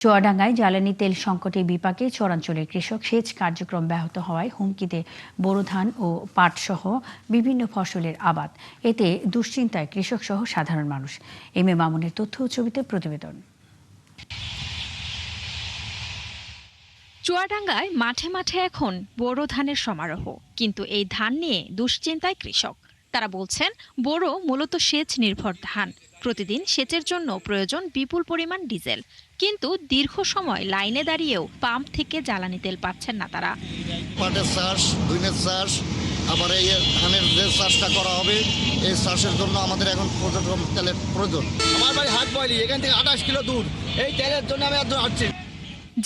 চুয়াডাঙ্গায় জ্বালানি তেল সংকটে বিপাকে চরাঞ্চলের কৃষক সেচ কার্যক্রম ব্যাহত হওয়ায় হুমকিতে বোরো ধান ও পাট সহ বিভিন্ন ফসলের আবাদ। এতে দুশ্চিন্তায় কৃষক সহ সাধারণ মানুষ। এম এ মামুনের তথ্য ও ছবিতে প্রতিবেদন। চুয়াডাঙ্গায় মাঠে মাঠে এখন বোরো ধানের সমারোহ, কিন্তু এই ধান নিয়ে দুশ্চিন্তায় কৃষক। তারা বলছেন, বোরো মূলত সেচ নির্ভর ধান, প্রতিদিন সেচের জন্য প্রয়োজন বিপুল পরিমাণ ডিজেল, কিন্তু দীর্ঘ সময় লাইনে দাঁড়িয়েও পাম্প থেকে জ্বালানি তেল পাচ্ছেন না তারা। পাটের চাষ, দুইনের চাষ, আবার এই ধানের যে চাষটা করা হবে, এই চাষের জন্য আমাদের এখন পর্যটন তেলের প্রয়োজন। আমার বাড়ি হাট বয়লি, এখান থেকে 28 কিলো দূর, এই তেলের জন্য আমি একজন আসছি।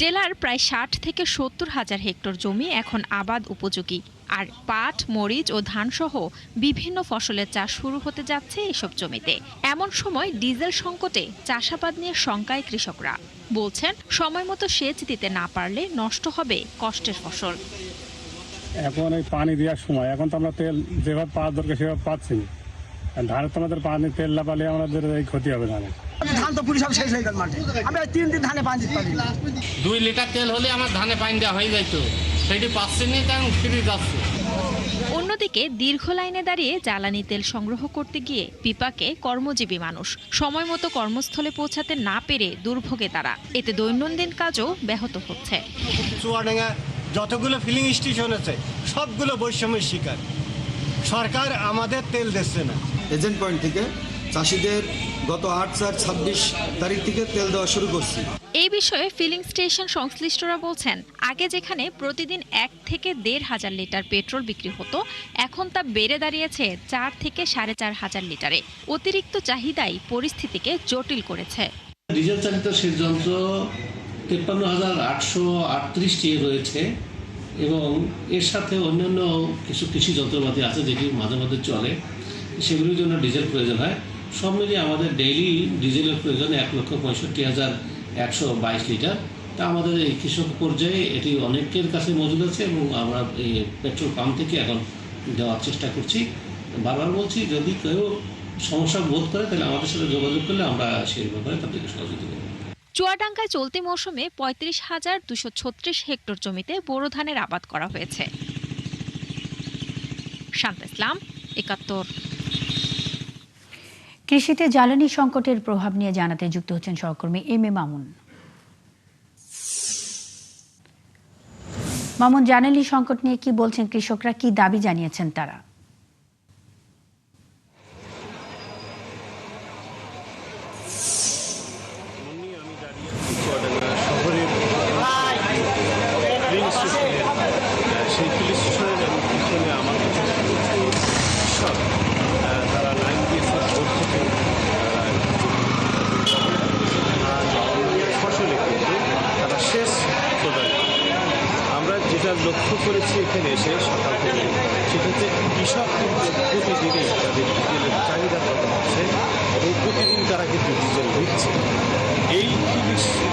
জেলার প্রায় 60 থেকে 70 হাজার হেক্টর জমি এখন আবাদ উপযোগী, আর পাট, মরিচ ও ধান সহ বিভিন্ন ফসলের চাষ শুরু হতে যাচ্ছে এসব জমিতে। এমন সময় ডিজেল সংকটে চাষাবাদ নিয়ে শঙ্কায় কৃষকরা। বলছেন, সময় মতো সেচ দিতে না পারলে নষ্ট হবে কষ্টের ফসল। এখন এই পানি দেওয়ার সময়, এখন তো আমরা তেল যেভাবে পাওয়ার দরকার সেভাবে পাচ্ছি না। ধানের তো আমাদের পানি তেল না পালে আমাদের এই ক্ষতি হবে ধানে। ধান তো পুরি সব শেষ হয়ে গেল মাঠে, আমি 3 দিন ধানে পানি দিতে পারি না। 2 লিটার তেল হলে আমার ধানে পানি দেওয়া হয়ে যাইতো, সেটি পাচ্ছি না, কারণ ফিরে যাচ্ছে। অন্যদিকে দীর্ঘ লাইনে দাঁড়িয়ে জ্বালানি তেল সংগ্রহ করতে গিয়ে বিপাকে কর্মজীবী মানুষ। সময় মতো কর্মস্থলে পৌঁছাতে না পেরে দুর্ভোগে তারা। এতে দৈনন্দিন কাজও ব্যাহত হচ্ছে। চুয়াডাঙ্গা যতগুলো ফিলিং স্টেশন আছে সবগুলো বৈষম্যের শিকার। সরকার আমাদের তেল দিচ্ছে না। এজেন্ট পয়েন্ট থেকে চাষিদের গত 8/4/26 তারিখ থেকে তেল দেওয়া শুরু করছি। এই বিষয়ে ফিলিং স্টেশন সংশ্লিষ্টরা বলছেন, আগে যেখানে প্রতিদিন 1 থেকে 1.5 হাজার লিটার পেট্রোল বিক্রি হতো, এখন তা বেড়ে দাঁড়িয়েছে 4 থেকে 4.5 হাজার লিটারে। অতিরিক্ত চাহিদাই পরিস্থিতিকে জটিল করেছে। ডিজেল চালিত সেচ যন্ত্র 53,838টি রয়েছে এবং এর সাথে অন্যান্য কিছু কৃষি যন্ত্রপাতি আছে যেটি মাঝে মাঝে চলে, সেগুলির জন্য ডিজেল প্রয়োজন হয়। সব মিলিয়ে আমাদের ডেইলি ডিজেলের প্রয়োজন 1,65,122 লিটার। তা আমাদের এই কৃষক পর্যায়ে এটি অনেকের কাছে মজুদ আছে এবং আমরা এই পেট্রোল পাম্প থেকে এখন দেওয়ার চেষ্টা করছি। বারবার বলছি, যদি কেউ সমস্যা বোধ করে তাহলে আমাদের সাথে যোগাযোগ করলে আমরা সেই ব্যাপারে তাদেরকে সহযোগিতা করব। চুয়াডাঙ্গায় চলতি মৌসুমে 35,236 হেক্টর জমিতে বোরো ধানের আবাদ করা হয়েছে। শান্তা ইসলাম, 71। কৃষিতে জ্বালানি সংকটের প্রভাব নিয়ে জানাতে যুক্ত হচ্ছেন সহকর্মী এম এ মামুন। মামুন, জ্বালানি সংকট নিয়ে কি বলছেন কৃষকরা, কি দাবি জানিয়েছেন তারা? লক্ষ্য করেছি এখানে এসে সকাল থেকে, সেটা হচ্ছে কৃষক কিন্তু প্রতিদিনই তাদের ডিজেলের চাহিদা কত হচ্ছে এবং প্রতিদিন তারা কিন্তু ডিজেল দিচ্ছে। এই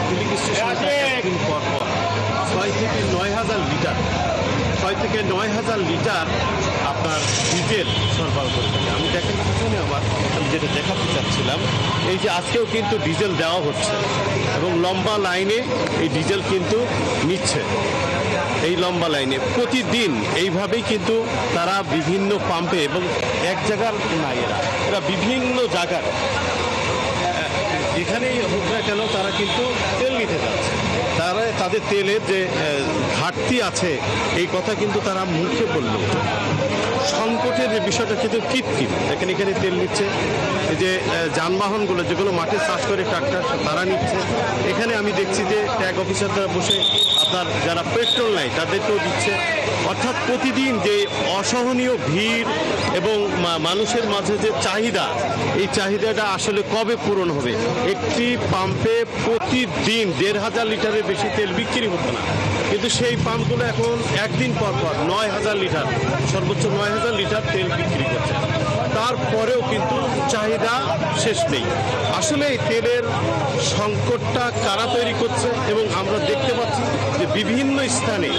ফিলিং স্টেশনে একদিন পর 6 থেকে 9 হাজার লিটার আপনার ডিজেল সরবরাহ করে থাকে। আমি দেখেন পিছনে আমি যেটা দেখাতে চাচ্ছিলাম, এই যে আজকেও কিন্তু ডিজেল দেওয়া হচ্ছে এবং লম্বা লাইনে এই ডিজেল কিন্তু নিচ্ছে। এই লম্বা লাইনে প্রতিদিন এইভাবেই কিন্তু তারা বিভিন্ন পাম্পে এবং এক জায়গার না, এরা বিভিন্ন জায়গার যেখানেই হোক না কেন তারা কিন্তু তেল নিতে যাচ্ছে। তারা তাদের তেলের যে ঘাটতি আছে এই কথা কিন্তু তারা মুখে বলল। সংকটের যে বিষয়টা কিন্তু কৃত্রিম। এখানে তেল নিচ্ছে, এই যে যানবাহনগুলো যেগুলো মাঠে চাষ করে ট্রাক্টর তারা নিচ্ছে। এখানে আমি দেখছি যে ট্যাগ অফিসাররা বসে আপনার যারা পেট্রোল নেয় তাদেরকেও দিচ্ছে। অর্থাৎ প্রতিদিন যে অসহনীয় ভিড় এবং মানুষের মাঝে যে চাহিদা, এই চাহিদাটা আসলে কবে পূরণ হবে? একটি পাম্পে প্রতিদিন 1,500 লিটারের বেশি তেল বিক্রি হতো না, কিন্তু সেই পাম্পগুলো এখন একদিন পর 9,000 লিটার, সর্বোচ্চ 9,000 লিটার তেল বিক্রি করছে। তারপরেও কিন্তু চাহিদা শেষ নেই। আসলে এই তেলের সংকটটা কারা তৈরি করছে এবং আমরা দেখতে পাচ্ছি যে বিভিন্ন স্থানে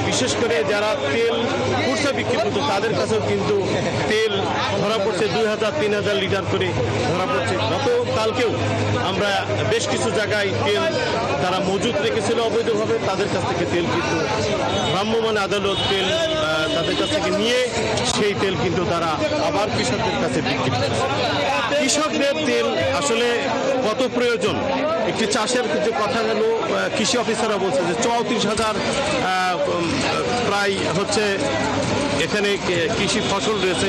বিশেষ করে যারা তেল খুচরা বিক্রি করতো তাদের কাছেও কিন্তু তেল ধরা পড়ছে 2000-3000 লিটার করে ধরা পড়ছে। গতকালকেও আমরা বেশ কিছু জায়গায় তেল তারা মজুত রেখেছিল অবৈধভাবে, তাদের কাছ থেকে তেল কিন্তু ভ্রাম্যমাণ আদালত তেল তাদের কাছ থেকে নিয়ে সেই তেল কিন্তু তারা আবার কৃষকদের কাছে বিক্রি করছে। কৃষকদের তেল আসলে কত প্রয়োজন, একটি চাষের যে কথা গেল, কৃষি অফিসাররা বলছে যে 34,000 প্রায় হচ্ছে এখানে কৃষি ফসল রয়েছে।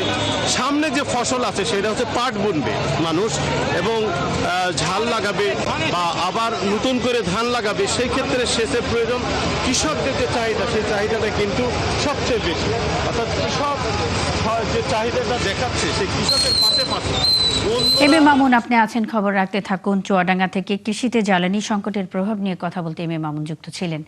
সামনে যে ফসল আছে সেটা হচ্ছে পাট বুনবে মানুষ এবং ঝাল লাগাবে বা আবার নতুন করে ধান লাগাবে, সেই ক্ষেত্রে সেচের প্রয়োজন। কৃষকদের যে চাহিদা সেই চাহিদাটা কিন্তু সবচেয়ে বেশি, অর্থাৎ কৃষক যে চাহিদাটা দেখাচ্ছে সেই কৃষকের পাশে এম এ মামুন, আপনি আছেন, খবর রাখতে থাকুন। চুয়াডাঙ্গা থেকে কৃষিতে জ্বালানি সংকটের প্রভাব নিয়ে কথা বলতে এম এ মামুন যুক্ত ছিলেন।